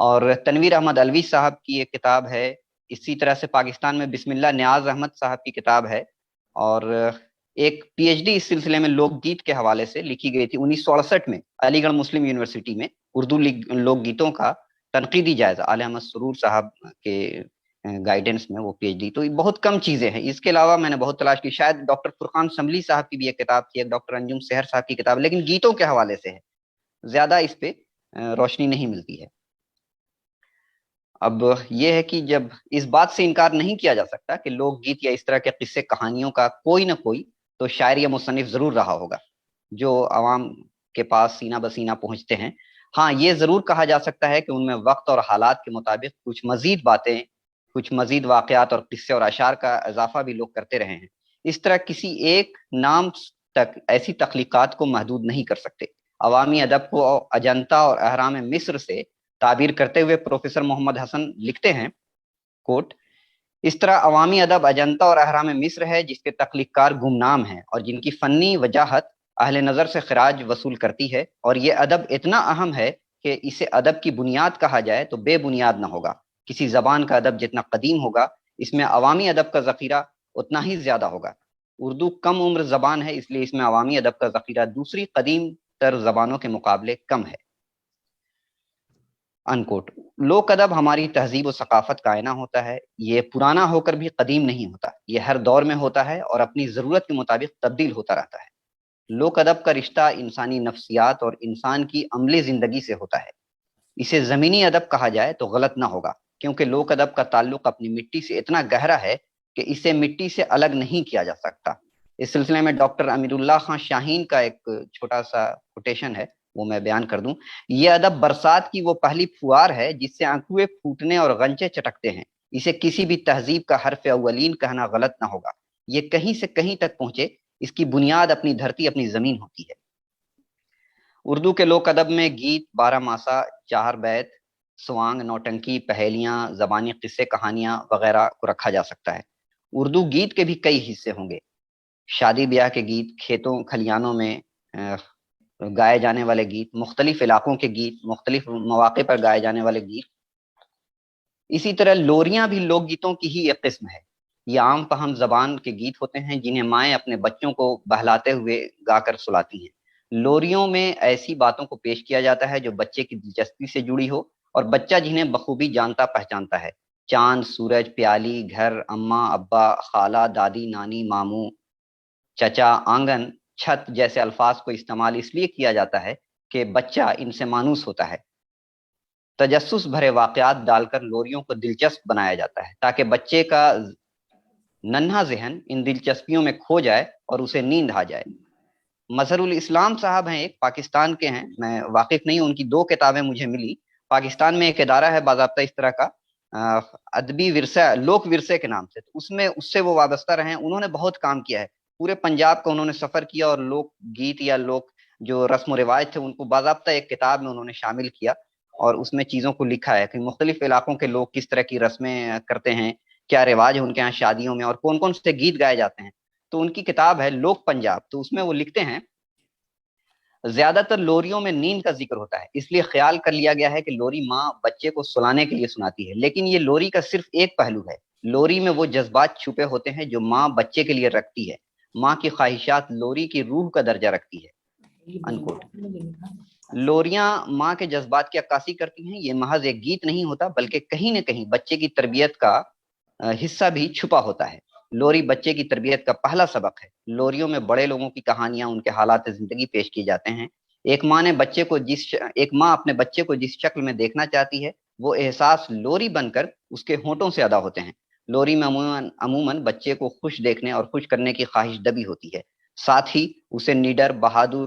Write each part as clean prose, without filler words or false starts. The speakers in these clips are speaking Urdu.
اور تنویر احمد الوی صاحب کی ایک کتاب ہے. اسی طرح سے پاکستان میں بسم اللہ نیاز احمد صاحب کی کتاب ہے, اور ایک پی ایچ ڈی اس سلسلے میں لوک گیت کے حوالے سے لکھی گئی تھی 1968 میں علی گڑھ مسلم یونیورسٹی میں, اردو لوک گیتوں کا تنقیدی جائزہ, عالیہ احمد سرور صاحب کے گائیڈنس میں وہ پی ایچ ڈی. تو بہت کم چیزیں ہیں. اس کے علاوہ میں نے بہت تلاش کی, شاید ڈاکٹر فرقان سملی صاحب کی بھی ایک کتاب تھی, ایک ڈاکٹر انجم سحر صاحب کی کتاب, لیکن گیتوں کے حوالے سے ہے, زیادہ اس پہ روشنی نہیں ملتی ہے. اب یہ ہے کہ جب اس بات سے انکار نہیں کیا جا سکتا کہ لوک گیت یا اس طرح کے قصے کہانیوں کا کوئی نہ کوئی تو شاعر یا مصنف ضرور رہا ہوگا جو عوام کے پاس سینہ بسینہ پہنچتے ہیں. ہاں, یہ ضرور کہا جا سکتا ہے کہ ان میں وقت اور حالات کے مطابق کچھ مزید باتیں, کچھ مزید واقعات اور قصے اور اشعار کا اضافہ بھی لوگ کرتے رہے ہیں. اس طرح کسی ایک نام تک ایسی تخلیقات کو محدود نہیں کر سکتے. عوامی ادب کو اجنتا اور اہرام مصر سے تعبیر کرتے ہوئے پروفیسر محمد حسن لکھتے ہیں, کوٹ, اس طرح عوامی ادب اجنتا اور اہرام مصر ہے جس کے تخلیق کار گمنام ہیں اور جن کی فنی وجاہت اہل نظر سے خراج وصول کرتی ہے, اور یہ ادب اتنا اہم ہے کہ اسے ادب کی بنیاد کہا جائے تو بے بنیاد نہ ہوگا. کسی زبان کا ادب جتنا قدیم ہوگا اس میں عوامی ادب کا ذخیرہ اتنا ہی زیادہ ہوگا. اردو کم عمر زبان ہے, اس لیے اس میں عوامی ادب کا ذخیرہ دوسری قدیم تر زبانوں کے مقابلے کم ہے. انکوٹ. لوک ادب ہماری تہذیب و ثقافت کا آئینہ ہوتا ہے. یہ پرانا ہو کر بھی قدیم نہیں ہوتا, یہ ہر دور میں ہوتا ہے اور اپنی ضرورت کے مطابق تبدیل ہوتا رہتا ہے. لوک ادب کا رشتہ انسانی نفسیات اور انسان کی عملی زندگی سے ہوتا ہے. اسے زمینی ادب کہا جائے تو غلط نہ ہوگا, کیونکہ لوک ادب کا تعلق اپنی مٹی سے اتنا گہرا ہے کہ اسے مٹی سے الگ نہیں کیا جا سکتا. اس سلسلے میں ڈاکٹر امیر اللہ خان شاہین کا ایک چھوٹا سا کوٹیشن ہے, وہ میں بیان کر دوں. یہ ادب برسات کی وہ پہلی پھوار ہے جس سے آنکھیں پھوٹنے اور غنچے چٹکتے ہیں. اسے کسی بھی تہذیب کا حرف اولین کہنا غلط نہ ہوگا. یہ کہیں سے کہیں تک پہنچے, اس کی بنیاد اپنی دھرتی, اپنی زمین ہوتی ہے. اردو کے لوک ادب میں گیت, بارہ ماسا, چار بیت, سوانگ, نوٹنکی, پہیلیاں, زبانی قصے کہانیاں وغیرہ کو رکھا جا سکتا ہے. اردو گیت کے بھی کئی حصے ہوں گے. شادی بیاہ کے گیت, کھیتوں کھلیانوں میں گائے جانے والے گیت, مختلف علاقوں کے گیت, مختلف مواقع پر گائے جانے والے گیت. اسی طرح لوریاں بھی لوک گیتوں کی ہی ایک قسم ہے. یہ عام فہم زبان کے گیت ہوتے ہیں جنہیں مائیں اپنے بچوں کو بہلاتے ہوئے گا کر سلاتی ہیں. لوریوں میں ایسی باتوں کو پیش کیا جاتا ہے جو بچے کی دلچسپی سے جڑی ہو اور بچہ جنہیں بخوبی جانتا پہچانتا ہے. چاند, سورج, پیالی, گھر, اماں, ابا, خالہ, دادی, نانی, ماموں, چچا, آنگن, چھت جیسے الفاظ کو استعمال اس لیے کیا جاتا ہے کہ بچہ ان سے مانوس ہوتا ہے. تجسس بھرے واقعات ڈال کر لوریوں کو دلچسپ بنایا جاتا ہے تاکہ بچے کا ننھا ذہن ان دلچسپیوں میں کھو جائے اور اسے نیند آ جائے. مظہر الاسلام صاحب ہیں, ایک پاکستان کے ہیں, میں واقف نہیں ہوں, ان کی 2 کتابیں مجھے ملی. پاکستان میں ایک ادارہ ہے باضابطہ اس طرح کا, ادبی ورثہ, لوک ورثے کے نام سے, اس میں اس سے وہ وابستہ رہے ہیں. انہوں نے بہت کام کیا ہے, پورے پنجاب کا انہوں نے سفر کیا اور لوک گیت یا لوک جو رسم و رواج تھے ان کو باضابطہ ایک کتاب میں انہوں نے شامل کیا اور اس میں چیزوں کو لکھا ہے کہ مختلف علاقوں کے لوگ کس طرح کی رسمیں کرتے ہیں, کیا رواج ہے ان کے یہاں شادیوں میں, اور کون کون سے گیت گائے جاتے ہیں. تو ان کی کتاب ہے لوک پنجاب. تو اس میں وہ لکھتے ہیں زیادہ تر لوریوں میں نیند کا ذکر ہوتا ہے, اس لیے خیال کر لیا گیا ہے کہ لوری ماں بچے کو سلانے کے لیے سناتی ہے. لیکن یہ لوری کا صرف ایک پہلو ہے. لوری میں وہ جذبات چھپے ہوتے ہیں جو ماں بچے کے لیے رکھتی ہے. ماں کی خواہشات لوری کی روح کا درجہ رکھتی ہے. انکوٹ. لوریاں ماں کے جذبات کی عکاسی کرتی ہیں. یہ محض ایک گیت نہیں ہوتا بلکہ کہیں نہ کہیں بچے کی تربیت کا حصہ بھی چھپا ہوتا ہے. لوری بچے کی تربیت کا پہلا سبق ہے. لوریوں میں بڑے لوگوں کی کہانیاں, ان کے حالات زندگی پیش کیے جاتے ہیں. ایک ماں اپنے بچے کو جس شکل میں دیکھنا چاہتی ہے وہ احساس لوری بن کر اس کے ہونٹوں سے ادا ہوتے ہیں. لوری میں عموماً بچے کو خوش دیکھنے اور خوش کرنے کی خواہش دبی ہوتی ہے. ساتھ ہی اسے نیڈر, بہادر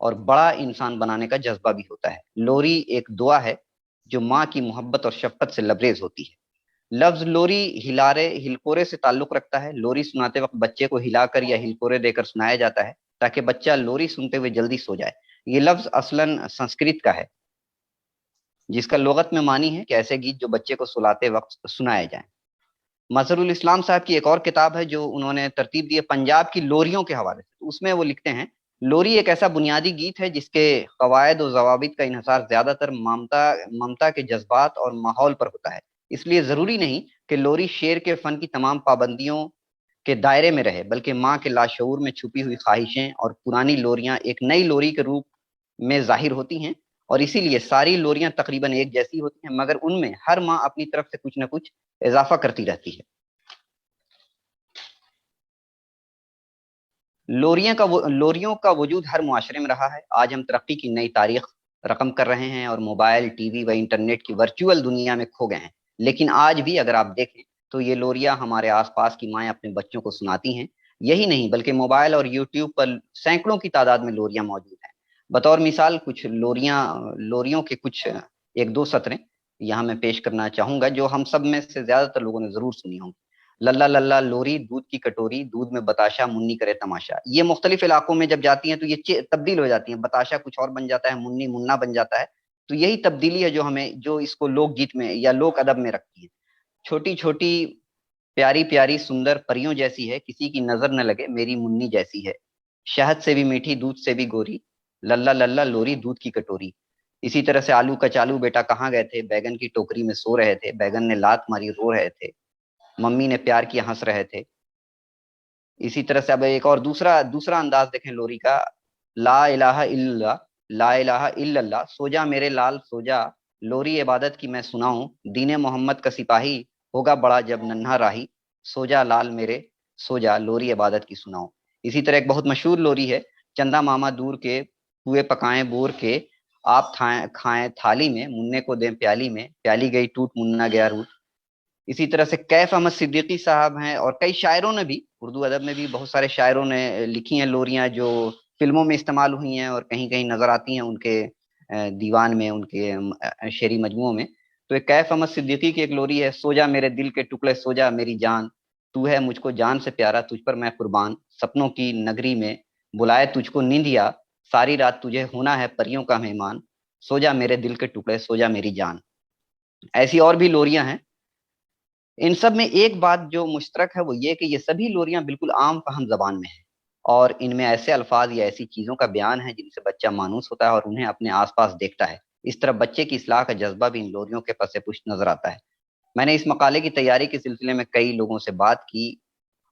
اور بڑا انسان بنانے کا جذبہ بھی ہوتا ہے. لوری ایک دعا ہے جو ماں کی محبت اور شفقت سے لبریز ہوتی ہے. لفظ لوری ہلارے, ہلکورے سے تعلق رکھتا ہے. لوری سناتے وقت بچے کو ہلا کر یا ہلکورے دے کر سنایا جاتا ہے تاکہ بچہ لوری سنتے ہوئے جلدی سو جائے. یہ لفظ اصلاً سنسکرت کا ہے جس کا لغت میں معنی ہے کہ ایسے گیت جو بچے کو سلاتے وقت سنائے جائیں. مظہر الاسلام صاحب کی ایک اور کتاب ہے جو انہوں نے ترتیب دی ہے پنجاب کی لوریوں کے حوالے سے. اس میں وہ لکھتے ہیں لوری ایک ایسا بنیادی گیت ہے جس کے قواعد و ضوابط کا انحصار زیادہ تر ممتا کے جذبات اور ماحول پر ہوتا ہے، اس لیے ضروری نہیں کہ لوری شعر کے فن کی تمام پابندیوں کے دائرے میں رہے، بلکہ ماں کے لاشعور میں چھپی ہوئی خواہشیں اور پرانی لوریاں ایک نئی لوری کے روپ میں ظاہر ہوتی ہیں، اور اسی لیے ساری لوریاں تقریباً ایک جیسی ہوتی ہیں، مگر ان میں ہر ماں اپنی طرف سے کچھ نہ کچھ اضافہ کرتی رہتی ہے۔ لوریوں کا وجود ہر معاشرے میں رہا ہے۔ آج ہم ترقی کی نئی تاریخ رقم کر رہے ہیں اور موبائل، ٹی وی و انٹرنیٹ کی ورچوئل دنیا میں کھو گئے ہیں، لیکن آج بھی اگر آپ دیکھیں تو یہ لوریاں ہمارے آس پاس کی مائیں اپنے بچوں کو سناتی ہیں۔ یہی نہیں بلکہ موبائل اور یوٹیوب پر سینکڑوں کی تعداد میں لوریاں موجود ہیں۔ بطور مثال کچھ لوریوں کے کچھ ایک دو سطریں یہاں میں پیش کرنا چاہوں گا جو ہم سب میں سے زیادہ تر لوگوں نے ضرور سنی ہوں۔ للہ للہ لوری دودھ کی کٹوری، دودھ میں بتاشا منی کرے تماشا۔ یہ مختلف علاقوں میں جب جاتی ہیں تو یہ تبدیل ہو جاتی ہیں، بتاشا کچھ اور بن جاتا ہے، منی منا بن جاتا ہے۔ تو یہی تبدیلی ہے جو اس کو لوک گیت میں یا لوک ادب میں رکھتی ہے۔ چھوٹی چھوٹی پیاری پیاری سندر پریوں جیسی ہے، کسی کی نظر نہ لگے میری منی جیسی ہے، شہد سے بھی میٹھی دودھ سے بھی گوری، للہ للہ لوری دودھ کی کٹوری۔ اسی طرح سے آلو کچالو بیٹا کہاں گئے تھے، بیگن کی ٹوکری میں سو رہے تھے، بیگن نے لات ماری رو رہے تھے، ممی نے پیار کیا ہنس رہے تھے۔ اسی طرح سے اب ایک اور دوسرا انداز دیکھیں لوری کا، لا الہ الا اللہ، لا الہ الا اللہ، سو جا میرے لال سو جا، لوری عبادت کی میں سناؤں، دین محمد کا سپاہی ہوگا بڑا جب ننھا راہی، سو جا لال میرے سو جا، لوری عبادت کی سناؤں۔ اسی طرح ایک بہت مشہور لوری ہے، چندہ ماما دور کے پوئے پکائیں بور کے، آپ کھائیں تھالی میں، مننے کو دیں پیالی میں، پیالی گئی ٹوٹ منا گیا روٹ۔ اسی طرح سے کیف احمد صدیقی صاحب ہیں اور کئی شاعروں نے بھی، اردو ادب میں بھی بہت سارے شاعروں نے لکھی ہیں لوریاں جو فلموں میں استعمال ہوئی ہیں اور کہیں کہیں نظر آتی ہیں ان کے دیوان میں، ان کے شعری مجموعوں میں۔ تو ایک کیف احمد صدیقی کی ایک لوری ہے، سو جا میرے دل کے ٹکڑے سو جا میری جان، تو ہے مجھ کو جان سے پیارا تجھ پر میں قربان، سپنوں کی نگری میں بلائے تجھ کو نیندیا، ساری رات تجھے ہونا ہے پریوں کا مہمان، سو جا میرے دل کے ٹکڑے سو جا میری جان۔ ایسی اور بھی لوریاں ہیں۔ ان سب میں ایک بات جو مشترک ہے وہ یہ کہ یہ سبھی لوریاں بالکل عام فہم زبان میں ہیں، اور ان میں ایسے الفاظ یا ایسی چیزوں کا بیان ہے جن سے بچہ مانوس ہوتا ہے اور انہیں اپنے آس پاس دیکھتا ہے۔ اس طرح بچے کی اصلاح کا جذبہ بھی ان لوریوں کے پس پشت نظر آتا ہے۔ میں نے اس مقالے کی تیاری کے سلسلے میں کئی لوگوں سے بات کی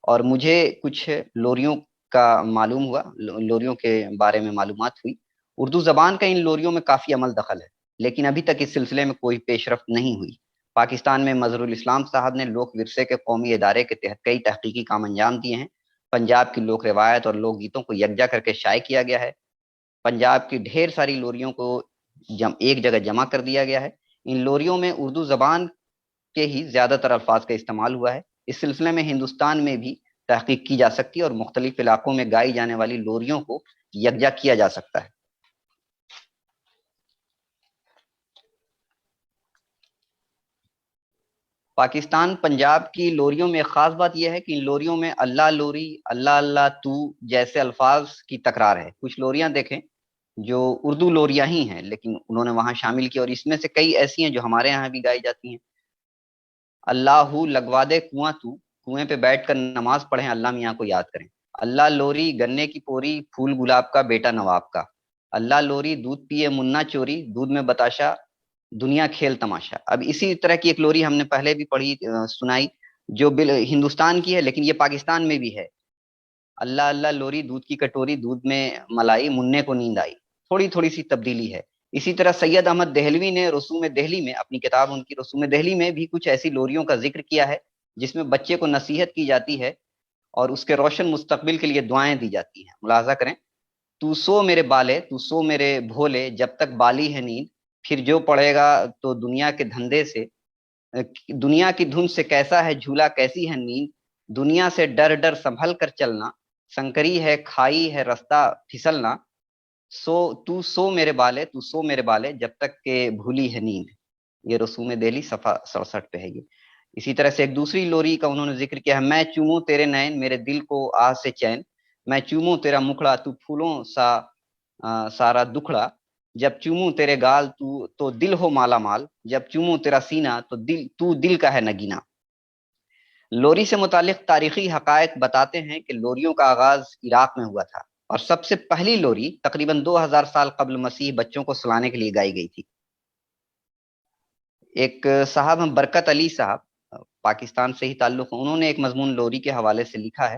اور مجھے کچھ لوریوں کا معلوم ہوا، لوریوں کے بارے میں معلومات ہوئی۔ اردو زبان کا ان لوریوں میں کافی عمل دخل ہے، لیکن ابھی تک اس سلسلے میں کوئی پیش رفت نہیں ہوئی۔ پاکستان میں مظہر الاسلام صاحب نے لوک ورثے کے قومی ادارے کے تحت کئی تحقیقی کام انجام دیے ہیں۔ پنجاب کی لوک روایت اور لوک گیتوں کو یکجا کر کے شائع کیا گیا ہے۔ پنجاب کی ڈھیر ساری لوریوں کو ایک جگہ جمع کر دیا گیا ہے۔ ان لوریوں میں اردو زبان کے ہی زیادہ تر الفاظ کا استعمال ہوا ہے۔ اس سلسلے میں ہندوستان میں بھی تحقیق کی جا سکتی ہے اور مختلف علاقوں میں گائی جانے والی لوریوں کو یکجا کیا جا سکتا ہے۔ پاکستان پنجاب کی لوریوں میں خاص بات یہ ہے کہ ان لوریوں میں اللہ لوری، اللہ اللہ تو جیسے الفاظ کی تکرار ہے۔ کچھ لوریاں دیکھیں جو اردو لوریاں ہی ہیں لیکن انہوں نے وہاں شامل کی، اور اس میں سے کئی ایسی ہیں جو ہمارے یہاں بھی گائی جاتی ہیں۔ اللہ لگوا دے کنواں تو، کنویں پہ بیٹھ کر نماز پڑھیں اللہ میاں کو یاد کریں۔ اللہ لوری گنے کی پوری، پھول گلاب کا بیٹا نواب کا۔ اللہ لوری دودھ پیے منا چوری، دودھ میں بتاشا دنیا کھیل تماشا۔ اب اسی طرح کی ایک لوری ہم نے پہلے بھی پڑھی سنائی جو ہندوستان کی ہے لیکن یہ پاکستان میں بھی ہے۔ اللہ اللہ لوری دودھ کی کٹوری، دودھ میں ملائی مننے کو نیند آئی۔ تھوڑی تھوڑی سی تبدیلی ہے۔ اسی طرح سید احمد دہلوی نے رسوم دہلی میں، اپنی کتاب ان کی رسوم دہلی میں بھی کچھ ایسی لوریوں کا ذکر کیا ہے جس میں بچے کو نصیحت کی جاتی ہے اور اس کے روشن مستقبل کے لیے دعائیں دی جاتی ہیں۔ ملاحظہ کریں، تو سو میرے بالے، تو سو میرے بھولے، جب تک بالی ہے نیند، پھر جو پڑے گا تو دنیا کے دھندے سے، دنیا کی دھن سے کیسا ہے جھولا کیسی ہے نیند، دنیا سے ڈر ڈر سنبھل کر چلنا، سنکری ہے کھائی ہے رستہ پھسلنا، تو سو میرے بالے، تو سو میرے بالے، جب تک کہ بھولی ہے نیند۔ یہ رسوم دہلی صفحہ 67 پہ ہے یہ۔ اسی طرح سے ایک دوسری لوری کا انہوں نے ذکر کیا ہے، میں چوموں تیرے نین میرے دل کو آہ سے چین، میں چوموں تیرا مکھڑا تو پھولوں سا سارا دکھڑا، جب چوموں تیرے گال تو دل ہو مالا مال، جب چوموں تیرا سینہ تو دل کا ہے نگینا۔ لوری سے متعلق تاریخی حقائق بتاتے ہیں کہ لوریوں کا آغاز عراق میں ہوا تھا اور سب سے پہلی لوری تقریباً 2000 سال قبل مسیح بچوں کو سلانے کے لیے گائی گئی تھی. ایک صاحب ہم برکت علی صاحب پاکستان سے ہی تعلق، انہوں نے ایک مضمون لوری کے حوالے سے لکھا ہے.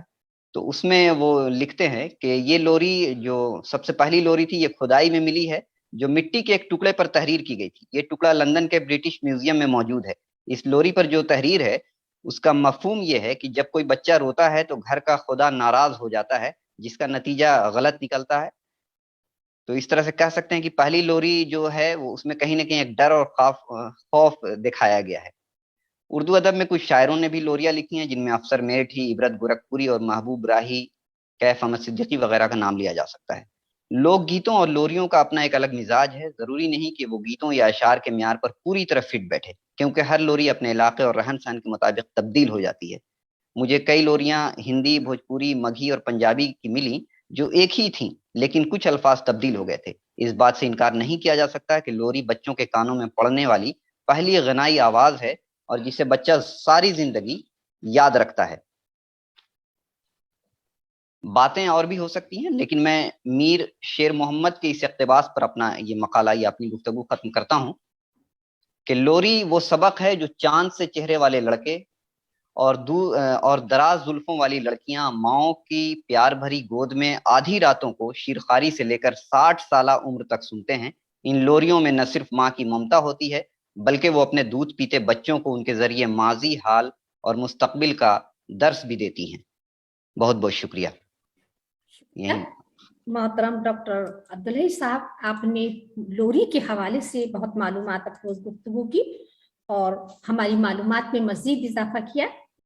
تو اس میں وہ لکھتے ہیں کہ یہ لوری جو سب سے پہلی لوری تھی یہ کھدائی میں ملی ہے، جو مٹی کے ایک ٹکڑے پر تحریر کی گئی تھی. یہ ٹکڑا لندن کے برٹش میوزیم میں موجود ہے. اس لوری پر جو تحریر ہے اس کا مفہوم یہ ہے کہ جب کوئی بچہ روتا ہے تو گھر کا خدا ناراض ہو جاتا ہے، جس کا نتیجہ غلط نکلتا ہے. تو اس طرح سے کہہ سکتے ہیں کہ پہلی لوری جو ہے وہ اس میں کہیں نہ کہیں ایک ڈر اور خوف دکھایا گیا ہے. اردو ادب میں کچھ شاعروں نے بھی لوریاں لکھی ہیں، جن میں افسر میٹھی، عبرت گورکھپوری اور محبوب راہی، کیف احمد صدیقی وغیرہ کا نام لیا جا سکتا ہے. لوک گیتوں اور لوریوں کا اپنا ایک الگ مزاج ہے. ضروری نہیں کہ وہ گیتوں یا اشعار کے معیار پر پوری طرح فٹ بیٹھے، کیونکہ ہر لوری اپنے علاقے اور رہن سہن کے مطابق تبدیل ہو جاتی ہے. مجھے کئی لوریاں ہندی، بھوجپوری، مگھی اور پنجابی کی ملی جو ایک ہی تھیں، لیکن کچھ الفاظ تبدیل ہو گئے تھے. اس بات سے انکار نہیں کیا جا سکتا کہ لوری بچوں کے کانوں میں پڑنے والی پہلی غنائی آواز ہے اور جسے بچہ ساری زندگی یاد رکھتا ہے. باتیں اور بھی ہو سکتی ہیں، لیکن میں میر شیر محمد کے اس اقتباس پر اپنا یہ مقالہ یا اپنی گفتگو ختم کرتا ہوں کہ لوری وہ سبق ہے جو چاند سے چہرے والے لڑکے اور دراز زلفوں والی لڑکیاں ماؤں کی پیار بھری گود میں آدھی راتوں کو شیرخواری سے لے کر 60 سالہ عمر تک سنتے ہیں. ان لوریوں میں نہ صرف ماں کی ممتا ہوتی ہے، بلکہ وہ اپنے دودھ پیتے بچوں کو ان کے ذریعے ماضی، حال اور مستقبل کا درس بھی دیتی ہیں. بہت بہت شکریہ. محترم ڈاکٹر عبدالحی صاحب، آپ نے لوری کے حوالے سے بہت معلومات افروز گفتگو کی اور ہماری معلومات میں مزید اضافہ کیا.